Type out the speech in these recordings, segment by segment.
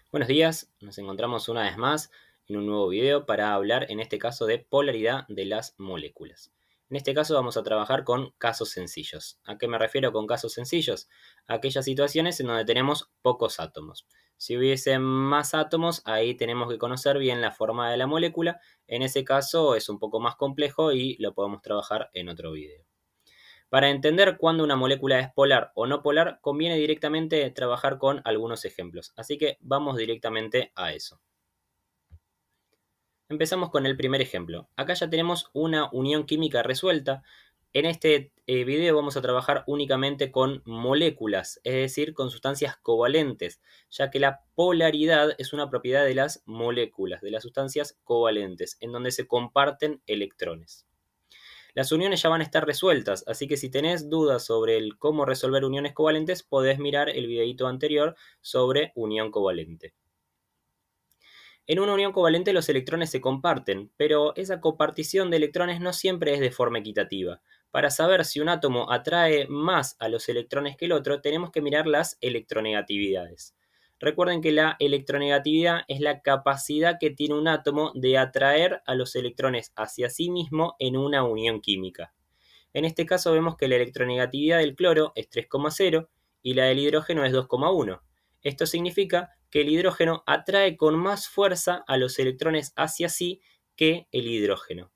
Buenos días, nos encontramos una vez más en un nuevo video para hablar en este caso de polaridad de las moléculas. En este caso vamos a trabajar con casos sencillos. ¿A qué me refiero con casos sencillos? A aquellas situaciones en donde tenemos pocos átomos. Si hubiese más átomos, ahí tenemos que conocer bien la forma de la molécula. En ese caso es un poco más complejo y lo podemos trabajar en otro video. Para entender cuándo una molécula es polar o no polar, conviene directamente trabajar con algunos ejemplos. Así que vamos directamente a eso. Empezamos con el primer ejemplo. Acá ya tenemos una unión química resuelta. En este video vamos a trabajar únicamente con moléculas, es decir, con sustancias covalentes, ya que la polaridad es una propiedad de las moléculas, de las sustancias covalentes, en donde se comparten electrones. Las uniones ya van a estar resueltas, así que si tenés dudas sobre el cómo resolver uniones covalentes, podés mirar el videito anterior sobre unión covalente. En una unión covalente los electrones se comparten, pero esa copartición de electrones no siempre es de forma equitativa. Para saber si un átomo atrae más a los electrones que el otro, tenemos que mirar las electronegatividades. Recuerden que la electronegatividad es la capacidad que tiene un átomo de atraer a los electrones hacia sí mismo en una unión química. En este caso vemos que la electronegatividad del cloro es 3,0 y la del hidrógeno es 2,1. Esto significa que el hidrógeno atrae con más fuerza a los electrones hacia sí que el hidrógeno.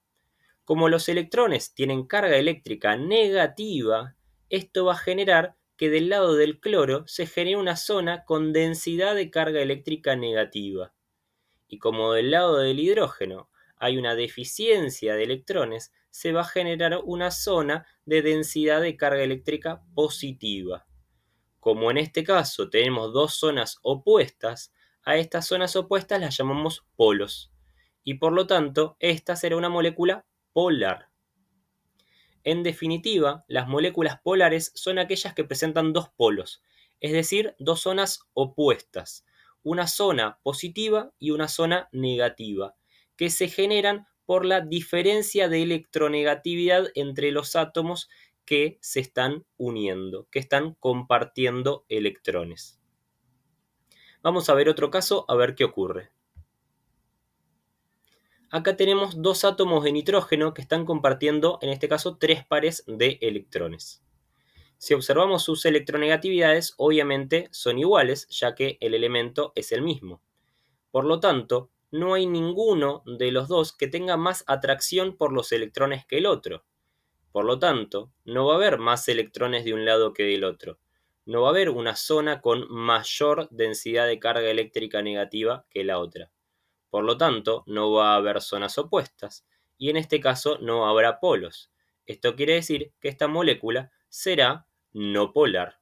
Como los electrones tienen carga eléctrica negativa, esto va a generar que del lado del cloro se genere una zona con densidad de carga eléctrica negativa. Y como del lado del hidrógeno hay una deficiencia de electrones, se va a generar una zona de densidad de carga eléctrica positiva. Como en este caso tenemos dos zonas opuestas, a estas zonas opuestas las llamamos polos. Y por lo tanto, esta será una molécula polar. En definitiva, las moléculas polares son aquellas que presentan dos polos, es decir, dos zonas opuestas, una zona positiva y una zona negativa, que se generan por la diferencia de electronegatividad entre los átomos que se están uniendo, que están compartiendo electrones. Vamos a ver otro caso, a ver qué ocurre. Acá tenemos dos átomos de nitrógeno que están compartiendo, en este caso, tres pares de electrones. Si observamos sus electronegatividades, obviamente son iguales, ya que el elemento es el mismo. Por lo tanto, no hay ninguno de los dos que tenga más atracción por los electrones que el otro. Por lo tanto, no va a haber más electrones de un lado que del otro. No va a haber una zona con mayor densidad de carga eléctrica negativa que la otra. Por lo tanto, no va a haber zonas opuestas, y en este caso no habrá polos. Esto quiere decir que esta molécula será no polar,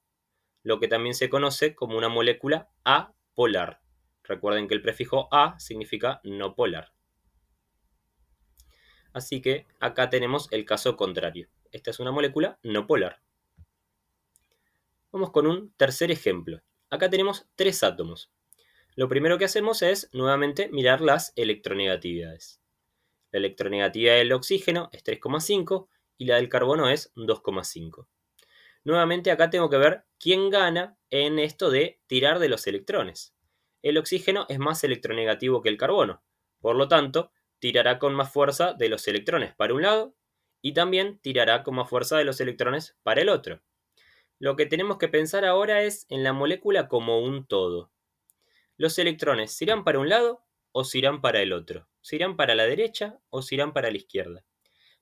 lo que también se conoce como una molécula apolar. Recuerden que el prefijo a significa no polar. Así que acá tenemos el caso contrario. Esta es una molécula no polar. Vamos con un tercer ejemplo. Acá tenemos tres átomos. Lo primero que hacemos es nuevamente mirar las electronegatividades. La electronegatividad del oxígeno es 3,5 y la del carbono es 2,5. Nuevamente acá tengo que ver quién gana en esto de tirar de los electrones. El oxígeno es más electronegativo que el carbono, por lo tanto, tirará con más fuerza de los electrones para un lado y también tirará con más fuerza de los electrones para el otro. Lo que tenemos que pensar ahora es en la molécula como un todo. Los electrones se irán para un lado o se irán para el otro. Se irán para la derecha o se irán para la izquierda.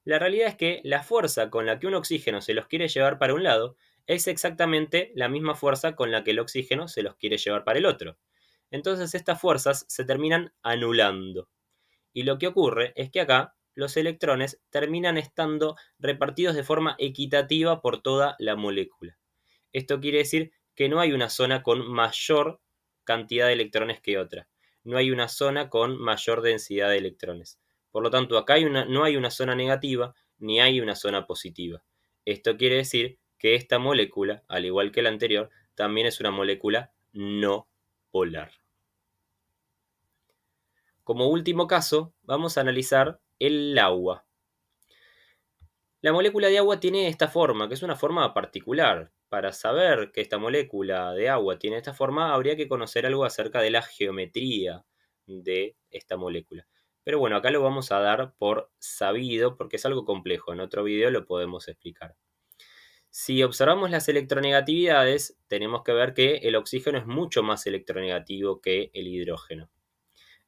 La realidad es que la fuerza con la que un oxígeno se los quiere llevar para un lado es exactamente la misma fuerza con la que el oxígeno se los quiere llevar para el otro. Entonces estas fuerzas se terminan anulando. Y lo que ocurre es que acá los electrones terminan estando repartidos de forma equitativa por toda la molécula. Esto quiere decir que no hay una zona con mayor cantidad de electrones que otra. No hay una zona con mayor densidad de electrones. Por lo tanto, acá no hay una zona negativa ni hay una zona positiva. Esto quiere decir que esta molécula, al igual que la anterior, también es una molécula no polar. Como último caso, vamos a analizar el agua. La molécula de agua tiene esta forma, que es una forma particular. para saber que esta molécula de agua tiene esta forma, habría que conocer algo acerca de la geometría de esta molécula. Pero bueno, acá lo vamos a dar por sabido porque es algo complejo. En otro video lo podemos explicar. Si observamos las electronegatividades, tenemos que ver que el oxígeno es mucho más electronegativo que el hidrógeno.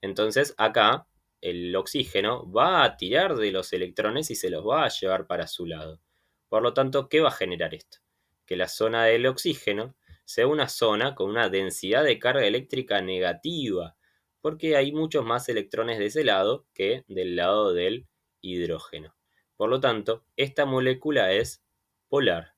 Entonces acá el oxígeno va a tirar de los electrones y se los va a llevar para su lado. Por lo tanto, ¿qué va a generar esto? Que la zona del oxígeno sea una zona con una densidad de carga eléctrica negativa, porque hay muchos más electrones de ese lado que del lado del hidrógeno. Por lo tanto, esta molécula es polar.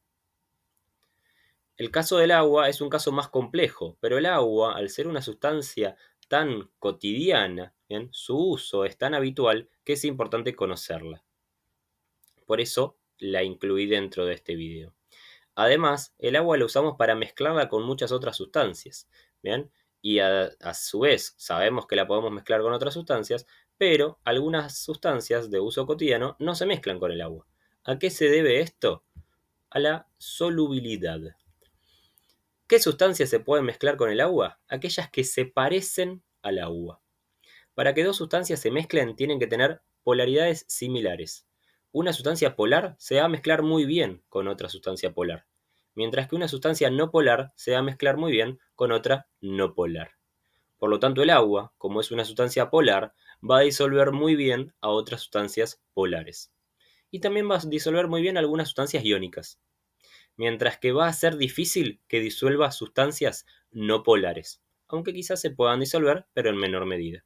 El caso del agua es un caso más complejo, pero el agua, al ser una sustancia tan cotidiana, ¿bien? Su uso es tan habitual que es importante conocerla. Por eso la incluí dentro de este video. Además, el agua la usamos para mezclarla con muchas otras sustancias, ¿bien? Y a su vez sabemos que la podemos mezclar con otras sustancias, pero algunas sustancias de uso cotidiano no se mezclan con el agua. ¿A qué se debe esto? A la solubilidad. ¿Qué sustancias se pueden mezclar con el agua? Aquellas que se parecen al agua. Para que dos sustancias se mezclen tienen que tener polaridades similares. Una sustancia polar se va a mezclar muy bien con otra sustancia polar, mientras que una sustancia no polar se va a mezclar muy bien con otra no polar. Por lo tanto, el agua, como es una sustancia polar, va a disolver muy bien a otras sustancias polares. Y también va a disolver muy bien algunas sustancias iónicas, mientras que va a ser difícil que disuelva sustancias no polares, aunque quizás se puedan disolver, pero en menor medida.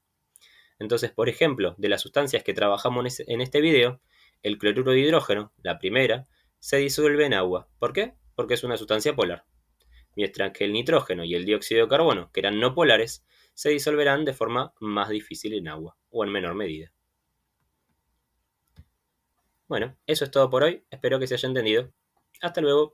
Entonces, por ejemplo, de las sustancias que trabajamos en este video, el cloruro de hidrógeno, la primera, se disuelve en agua. ¿Por qué? Porque es una sustancia polar. Mientras que el nitrógeno y el dióxido de carbono, que eran no polares, se disolverán de forma más difícil en agua, o en menor medida. Bueno, eso es todo por hoy. Espero que se haya entendido. Hasta luego.